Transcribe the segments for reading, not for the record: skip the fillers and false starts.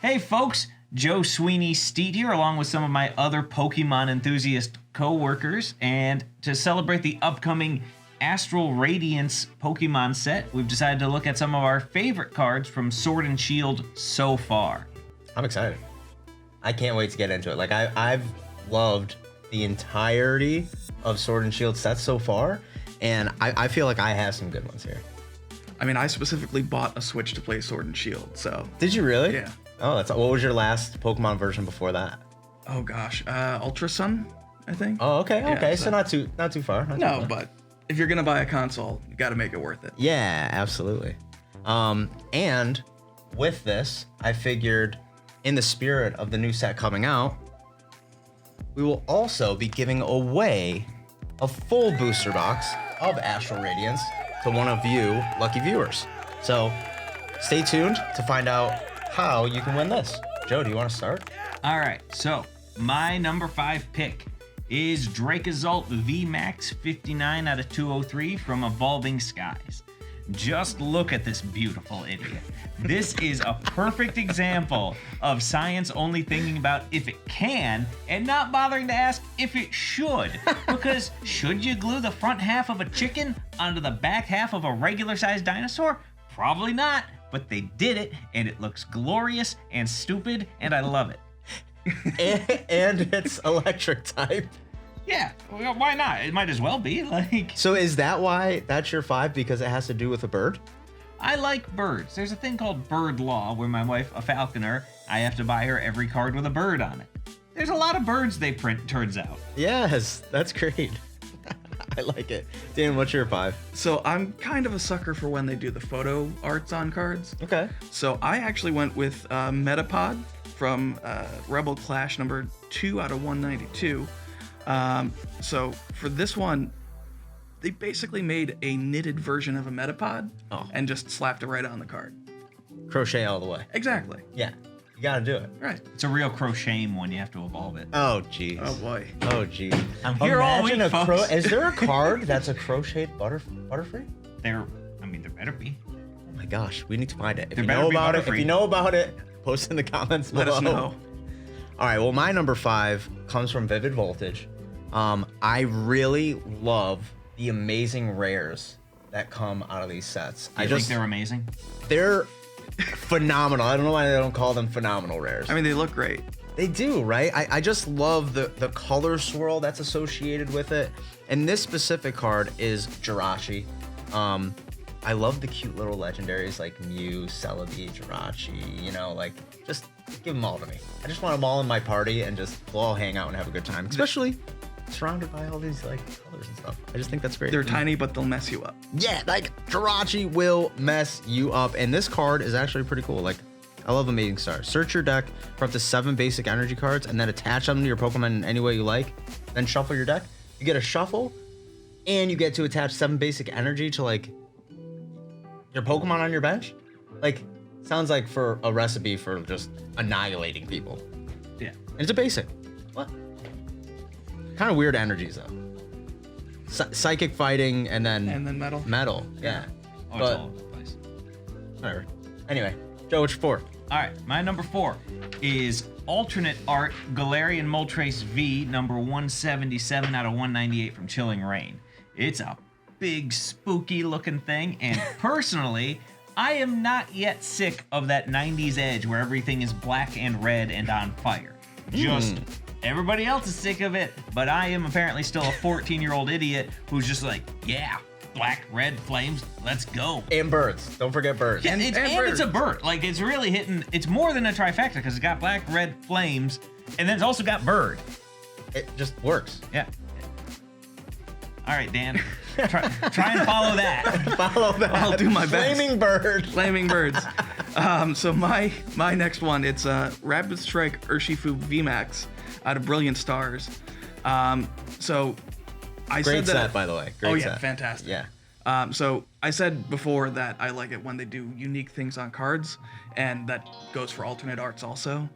Hey folks, Joe Sweeny-Steet here along with some of my other Pokemon enthusiast co-workers, and to celebrate the upcoming Astral Radiance Pokemon set, we've decided to look at some of our favorite cards from Sword and Shield so far. I'm excited. I can't wait to get into it. Like I've loved the entirety of Sword and Shield sets so far, and I feel like I have some good ones here. I mean, I specifically bought a Switch to play Sword and Shield, so... Did you really? Yeah. Oh, what was your last Pokemon version before that? Oh gosh, Ultra Sun, I think. Oh, okay, Yeah, okay. So not too far. Not too No, far. but if you're gonna buy a console, you gotta make it worth it. Yeah, absolutely. And with this, I figured in the spirit of the new set coming out, we will also be giving away a full booster box of Astral Radiance to one of you lucky viewers. So stay tuned to find out how you can win this. Joe, do you want to start? All right, so my number 5 pick is Dracozolt VMAX 59 out of 203 from Evolving Skies. Just look at this beautiful idiot. This is a perfect example of science only thinking about if it can and not bothering to ask if it should. Because should you glue the front half of a chicken onto the back half of a regular sized dinosaur? Probably not, but they did it and it looks glorious and stupid and I love it. and it's electric type. Yeah, well, why not? It might as well be. Like, So is that why that's your 5, because it has to do with a bird? I like birds. There's a thing called bird law where my wife, a falconer, I have to buy her every card with a bird on it. There's a lot of birds they print, turns out. Yes, that's great. I like it. Dan, what's your 5? So I'm kind of a sucker for when they do the photo arts on cards. Okay. So I actually went with Metapod from Rebel Clash number 2 out of 192. So for this one, they basically made a knitted version of a Metapod and just slapped it right on the card. Crochet all the way. Exactly. Yeah, you gotta do it. Right. It's a real crochet when you have to evolve it. Oh, jeez. Oh boy. Oh, jeez. I'm here all week, folks. Is there a card that's a crocheted Butterfree? There better be. Oh my gosh, we need to find it. If There you better know be about it, if Butterfree. you know about it, post in the comments below. Let us know. All right, well, my number 5 comes from Vivid Voltage. I really love the amazing rares that come out of these sets. I think they're amazing. They're phenomenal. I don't know why they don't call them phenomenal rares. I mean, they look great. They do, right? I just love the color swirl that's associated with it. And this specific card is Jirachi. I love the cute little legendaries like Mew, Celebi, Jirachi, you know, like just give them all to me. I just want them all in my party and just we'll all hang out and have a good time, especially surrounded by all these like colors and stuff. I just think that's great. They're tiny, but they'll mess you up. Yeah, like Jirachi will mess you up. And this card is actually pretty cool. Like, I love Amazing Stars. Search your deck for up to 7 basic energy cards and then attach them to your Pokemon in any way you like. Then shuffle your deck. You get a shuffle and you get to attach 7 basic energy to like your Pokemon on your bench. Like, sounds like for a recipe for just annihilating people. Yeah. And it's a basic. What? Kind of weird energies though. Psychic fighting and then metal. Metal, yeah. Oh, it's But all over the place. whatever. Anyway, Joe, what's your 4? All right, my number 4 is alternate art Galarian Moltres V, number 177 out of 198 from Chilling Reign. It's a big, spooky looking thing, and personally, I am not yet sick of that 90s edge where everything is black and red and on fire. Just everybody else is sick of it, but I am apparently still a 14-year-old idiot who's just like, yeah, black, red, flames, let's go. And birds. Don't forget birds. Yeah, it's a bird. Like, it's really hitting, it's more than a trifecta because it's got black, red, flames, and then it's also got bird. It just works. Yeah. All right, Dan. Try and follow that. Follow that. I'll do my best. Flaming bird. Flaming birds. So my next one, it's Rapid Strike Urshifu VMAX out of Brilliant Stars. So I Great said that. set, by the way. Great set. Fantastic. Yeah. So I said before that I like it when they do unique things on cards, and that goes for alternate arts also.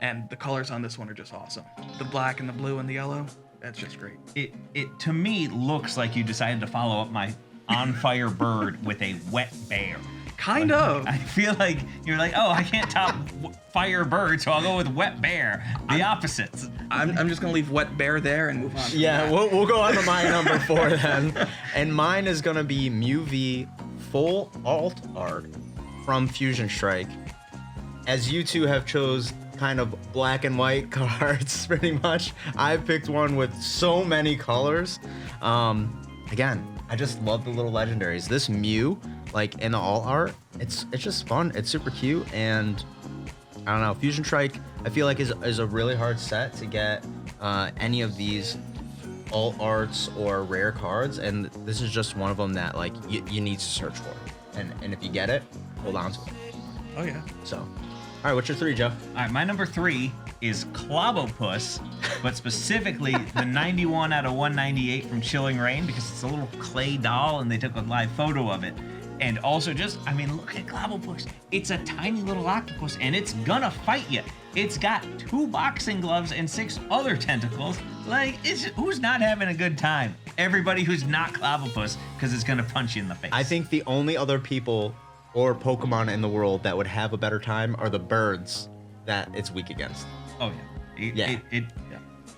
And the colors on this one are just awesome. The black and the blue and the yellow. That's just great. It to me looks like you decided to follow up my on fire bird with a wet bear. Kind of. I feel like you're like, oh, I can't top fire bird, so I'll go with wet bear. The opposites. I'm just gonna leave wet bear there and move on. Yeah, we'll go on to my number 4 then. And mine is gonna be Mew V full alt art from Fusion Strike. As you two have chose kind of black and white cards, pretty much, I picked one with so many colors. Again, I just love the little legendaries. This Mew, like in the alt art, it's just fun. It's super cute, and I don't know. Fusion Strike, I feel like is a really hard set to get any of these alt arts or rare cards, and this is just one of them that like you need to search for, and if you get it, hold on to it. Oh yeah. So, all right, what's your 3, Joe? All right, my number 3 is Clobbopus, but specifically the 91 out of 198 from Chilling Reign, because it's a little clay doll and they took a live photo of it. And also just, I mean, look at Clobbopus. It's a tiny little octopus and it's gonna fight you. It's got 2 boxing gloves and 6 other tentacles. Like, who's not having a good time? Everybody who's not Clobbopus, because it's gonna punch you in the face. I think the only other people or Pokemon in the world that would have a better time are the birds that it's weak against. Oh yeah.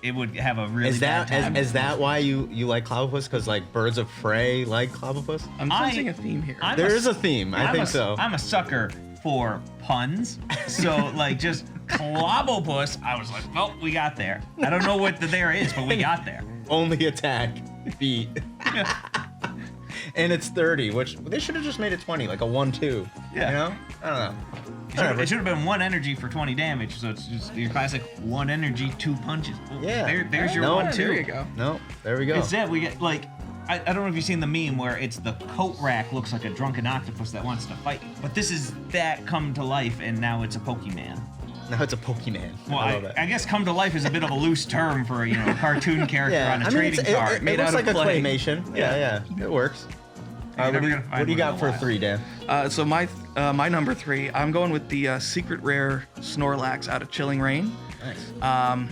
It would have a really bad time. Is that why you like Clobbopus? Because like Birds of Prey like Clobbopus? I'm sensing a theme here. There is a theme. I think so. I'm a sucker for puns. So like just Clobbopus, I was like, well, we got there. I don't know what the there is, but we got there. Only attack, beat. And it's 30, which they should have just made it 20, like a 1-2. Yeah. You know? I don't know. It should have been 1 energy for 20 damage, so it's just your classic 1 energy, 2 punches. Well, Yeah. There's your No, 1-2. There you go. No, there we go. Instead, we get like, I don't know if you've seen the meme where it's the coat rack looks like a drunken octopus that wants to fight. But this is that come to life, and now it's a Pokemon. Now it's a Pokemon. Well, I love it. I guess come to life is a bit of a loose term for a cartoon character on a trading it card. made looks out like of a clay. claymation. Yeah, it works. You're never What gonna find do you one in got a for while. 3, Dan? So my number 3, I'm going with the secret rare Snorlax out of Chilling Reign. Nice.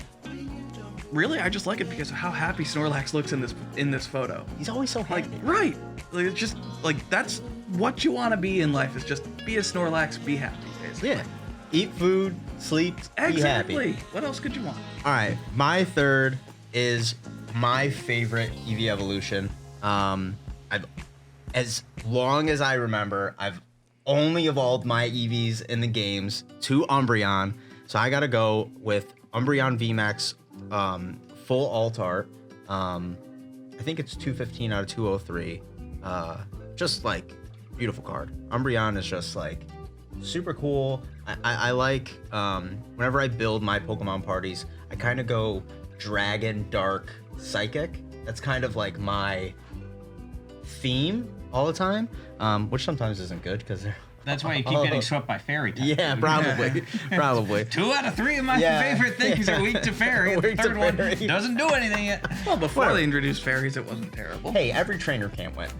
Really, I just like it because of how happy Snorlax looks in this photo. He's always so Like, happy. right? Like, it's just like that's what you want to be in life. Is just be a Snorlax, be happy, basically. Yeah. Eat food, sleep, Exactly. be happy. What else could you want? All right, my 3rd is my favorite Eevee evolution. As long as I remember, I've only evolved my Eevees in the games to Umbreon, so I gotta go with Umbreon VMAX full alt art. I think it's 215 out of 203. Just like beautiful card. Umbreon is just like super cool. I like whenever I build my Pokemon parties, I kind of go Dragon, Dark, Psychic. That's kind of like my theme all the time, which sometimes isn't good because they're That's why you keep getting swept by fairy type. yeah, probably. Probably. 2 out of 3 of my Yeah. favorite things are weak to fairy. And the Weak to 3rd one fairy. doesn't do anything yet. Well, before Well- they introduced fairies, it wasn't terrible. Hey, every trainer can't win.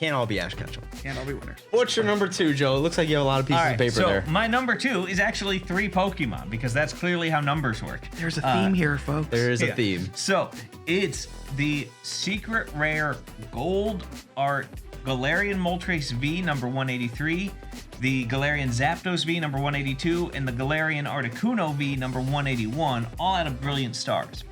Can't all be Ash Ketchum. Can't all be winners. What's your number 2, Joe? It looks like you have a lot of pieces All right, of paper so there. my number 2 is actually 3 Pokemon because that's clearly how numbers work. There's a theme here, folks. There is a Yeah. theme. So it's the secret rare gold art Galarian Moltres V number 183, the Galarian Zapdos V number 182, and the Galarian Articuno V number 181, all out of Brilliant Stars.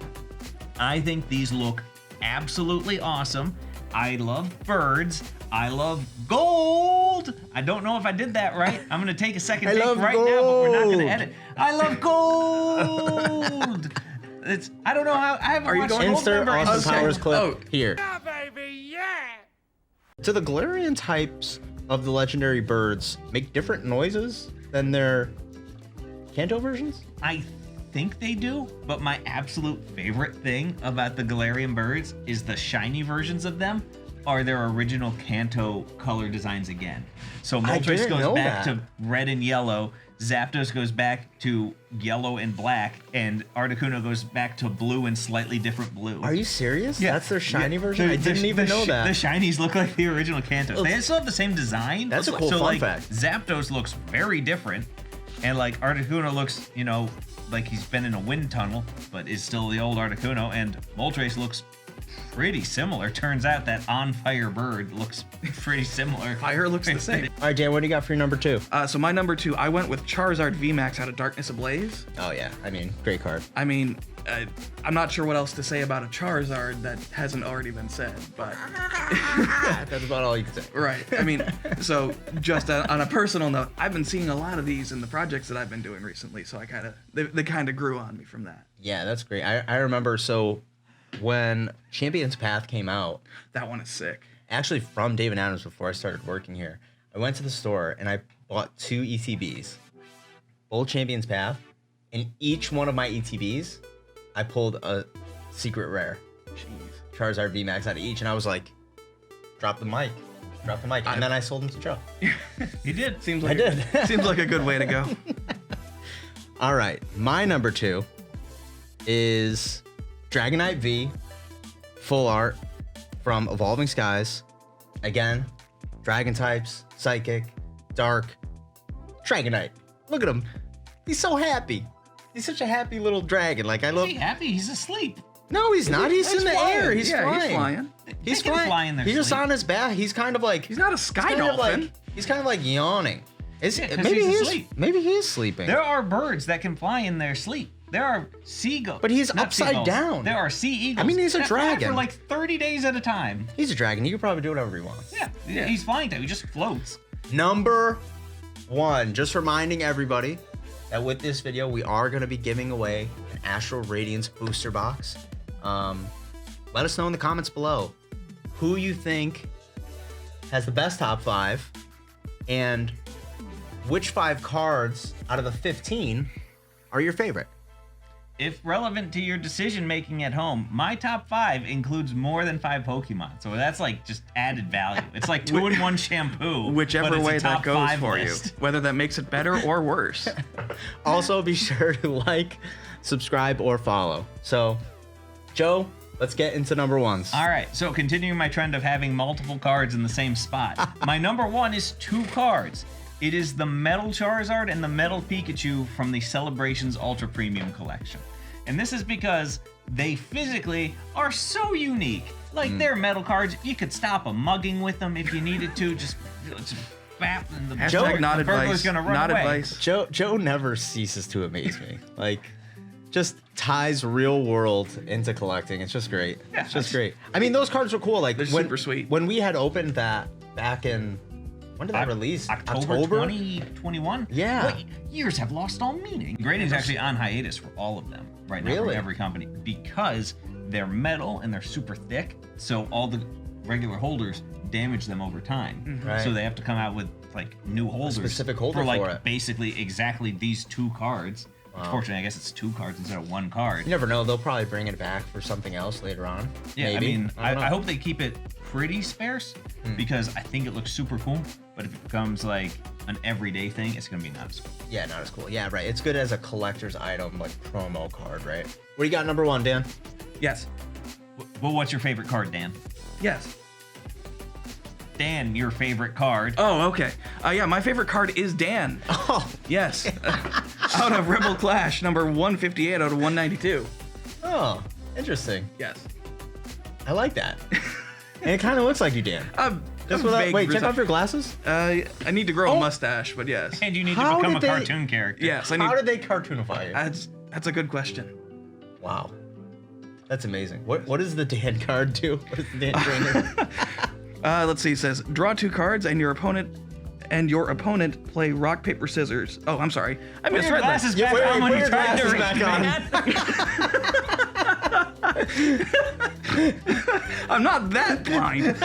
I think these look absolutely awesome. I love birds. I love gold. I don't know if I did that right. I'm going to take a second I take love right now, but we're not going to gold. edit. I love gold. I don't know how. I haven't Are you watched going- Gold Insert number in Austin so Powers clip Oh. here. Do the Galarian types of the legendary birds make different noises than their Kanto versions? I think they do, but my absolute favorite thing about the Galarian birds is the shiny versions of them are their original Kanto color designs again. So I Moltres didn't goes know back that. to red and yellow, Zapdos goes back to yellow and black, and Articuno goes back to blue and slightly different blue. Are you serious? Yeah. That's their shiny Yeah. version? I didn't even know that. The shinies look like the original Kanto. They still have the same design. That's a cool so, fun like, fact. Zapdos looks very different, and like Articuno looks, like he's been in a wind tunnel, but is still the old Articuno, and Moltres looks pretty similar. Turns out that On Fire bird looks pretty similar. Fire looks the same. All right, Dan, what do you got for your number 2? So my number 2, I went with Charizard VMAX out of Darkness Ablaze. Oh yeah, I mean, great card. I mean, I'm not sure what else to say about a Charizard that hasn't already been said, but That's about all you can say. right. I mean, so just on a personal note, I've been seeing a lot of these in the projects that I've been doing recently, so they kind of grew on me from that. Yeah, that's great. I remember, so when Champion's Path came out, That one is sick. actually from David Adams before I started working here, I went to the store and I bought 2 ETBs, both Champion's Path, and each one of my ETBs, I pulled a secret rare. Jeez. Charizard VMAX out of each, and I was like, drop the mic. And then I sold them to Joe. He did. Seems like I did. Seems like a good way to go. All right, my number 2 is Dragonite V, full art from Evolving Skies. Again, Dragon types, Psychic, Dark, Dragonite. Look at him. He's so happy. He's such a happy little dragon. Like, I love... Is he happy? He's asleep. No, he's not. He's in the air. He's flying. He's flying. He's They can flying. fly in their He's just sleep. on his back. He's kind of like... He's not a sky kind of dolphin. like, he's kind of like yawning. Is Yeah, 'cause maybe he's he is asleep. maybe he is sleeping. There are birds that can fly in their sleep. There are seagulls. But he's not upside seagulls. down. There are sea eagles. I mean, he's a that fly dragon. for like 30 days at a time. He's a dragon. He could probably do whatever he wants. Yeah, he's flying though. He just floats. Number 1, just reminding everybody that with this video, we are going to be giving away an Astral Radiance booster box. Let us know in the comments below who you think has the best top 5 and which 5 cards out of the 15 are your favorite. If relevant to your decision making at home, my top 5 includes more than 5 Pokemon. So that's like just added value. It's like 2-in-1 shampoo. but Whichever it's a way that top goes 5 for list. you, whether that makes it better or worse. Also, be sure to like, subscribe, or follow. So, Joe, let's get into number 1s. All right, so continuing my trend of having multiple cards in the same spot. My number 1 is 2 cards. It is the Metal Charizard and the Metal Pikachu from the Celebrations Ultra Premium Collection. And this is because they physically are so unique. Like, they're metal cards. You could stop a mugging with them if you needed to. Just bap, and the, Hashtag not the burglar's advice. gonna run Not away. advice. Joe never ceases to amaze me. Like, just ties real world into collecting. It's just great. Yeah, It's just great. I mean, those cards were cool. Like, They're when, super sweet. When we had opened that back in, when did that release? October 2021? Yeah. What, years have lost all meaning. Grading's actually on hiatus for all of them right now from Really? every company because they're metal and they're super thick, so all the regular holders damage them over time. Right. So they have to come out with like new holders. specific holder for like for it. basically exactly these 2 cards. Unfortunately, I guess it's 2 cards instead of 1 card. You never know. They'll probably bring it back for something else later on. Yeah, Maybe. I mean, I don't know. I hope they keep it pretty sparse because I think it looks super cool. But if it becomes like an everyday thing, it's gonna be not as cool. Yeah, not as cool. Yeah, right. It's good as a collector's item, like promo card, right? What do you got number 1, Dan? Yes. Well, what's your favorite card, Dan? Yes. Dan, your favorite card. Oh, okay. Yeah, my favorite card is Dan. Oh, Yes. Out of Rebel Clash, number 158 out of 192. oh, interesting. Yes. I like that. And it kind of looks like you, Dan. Just without, wait, check off your glasses. I need to grow a mustache, but yes. And you need to How become did a they- cartoon character. Yes, I need. How did they cartoonify you? That's a good question. Wow. That's amazing. What does the Dan card do? What does the Dan trainer? Let's see. It says draw 2 cards, and your opponent play rock paper scissors. Oh, I'm sorry. I Put your misread glasses that. back on when put you're your trying to glasses back read that. I'm not that blind. Okay.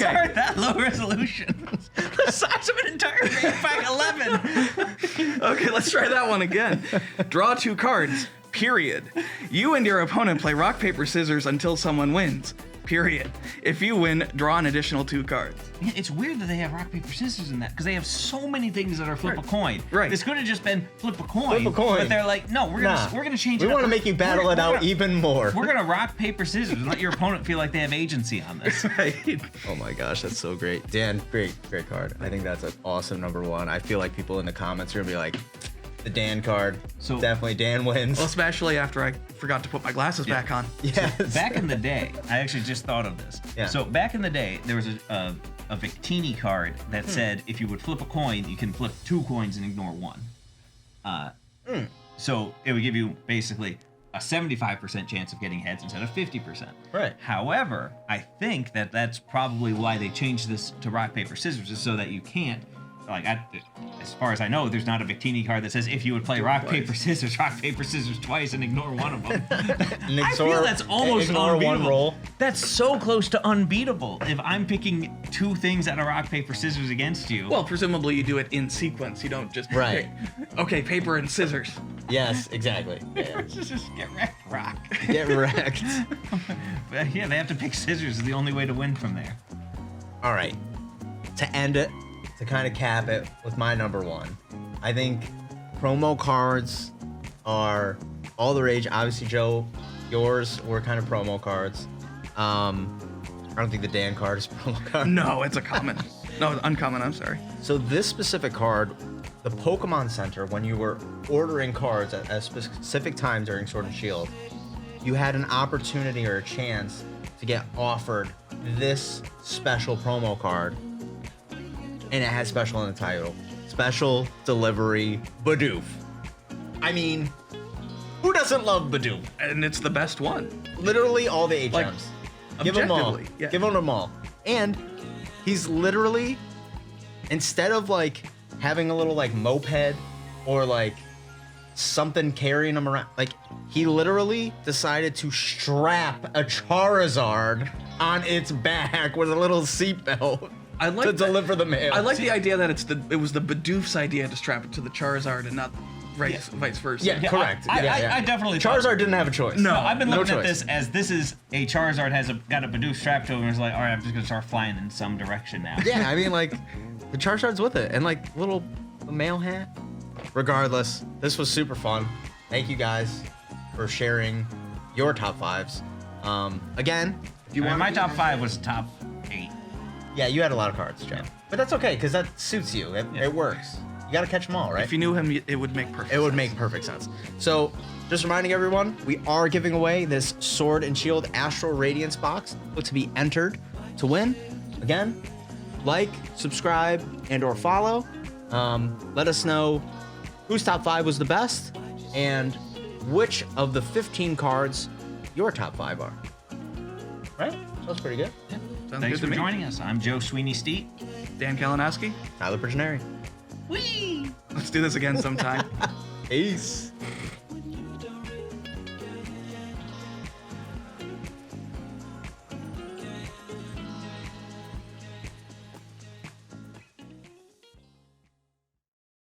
Sorry, that low resolution. The size of an entire grade pack 11. Okay, let's try that one again. Draw 2 cards. Period. You and your opponent play rock paper scissors until someone wins. Period. If you win, draw an additional 2 cards. Yeah, it's weird that they have rock, paper, scissors in that because they have so many things that are flip a coin. Right. This could have just been flip a coin. Flip a coin. But they're like, no, we're gonna change it. We up. want to make you battle it out even more. We're gonna rock, paper, scissors and let your opponent feel like they have agency on this. Right. Oh my gosh, that's so great. Dan, great card. I think that's an awesome number 1. I feel like people in the comments are gonna be like, the Dan card. So- Definitely Dan wins. Well, especially after I forgot to put my glasses back on. Yes. Back in the day, I actually just thought of this. Yeah. So back in the day, there was a Victini card that said if you would flip a coin, you can flip 2 coins and ignore 1. So it would give you basically a 75% chance of getting heads instead of 50%. Right. However, I think that that's probably why they changed this to rock, paper, scissors, is so that you can't, like, as far as I know, there's not a Victini card that says if you would play rock, paper, scissors twice and ignore one of them. I feel that's almost ignore unbeatable. one roll. That's so close to unbeatable. If I'm picking 2 things out of rock, paper, scissors against you. Well, presumably you do it in sequence. You don't just Right. pick, okay, paper and scissors. Yes, exactly. Yeah. Just get wrecked, rock. Get wrecked. But yeah, they have to pick scissors is the only way to win from there. All right. To end it, to kind of cap it with my number 1, I think promo cards are all the rage. Obviously, Joe, yours were kind of promo cards. I don't think the Dan card is a promo card. No, it's a common. No, uncommon. I'm sorry. So this specific card, the Pokemon Center, when you were ordering cards at a specific time during Sword and Shield, you had an opportunity or a chance to get offered this special promo card, and it has special in the title. Special delivery Bidoof. I mean, who doesn't love Bidoof? And it's the best one. Literally all the HMs. Like, Give them all. objectively, yeah. Give them all. And he's literally, instead of like having a little like moped or like something carrying him around, like he literally decided to strap a Charizard on its back with a little seatbelt I like to that- deliver the mail. I like the idea that it was the Bidoof's idea to strap it to the Charizard and not vice versa. Yeah, correct. I definitely thought- Charizard didn't have a choice. No. I've been no looking at choice. this as this is a Charizard got a Bidoof strapped to him and is like, all right, I'm just gonna start flying in some direction now. Yeah, I mean, like, the Charizard's with it, and like little mail hat. Regardless, this was super fun. Thank you guys for sharing your top 5s. Again, if you I mean, want my top 5 was top 8. yeah, you had a lot of cards, Joe, but that's okay because that suits you. It works. You gotta catch them all, right? If you knew him, it would make perfect. It would sense. make perfect sense. So, just reminding everyone, we are giving away this Sword and Shield Astral Radiance box. Look to be entered to win. Again, like, subscribe, and/or follow. Let us know whose top 5 was the best and which of the 15 cards your top 5 are. Right? That was pretty good. Sounds Thanks good to for me. joining us. I'm Joe Sweeny-Steet. Dan Kalinowski. Tyler Prisionary. Whee! Let's do this again sometime. Peace.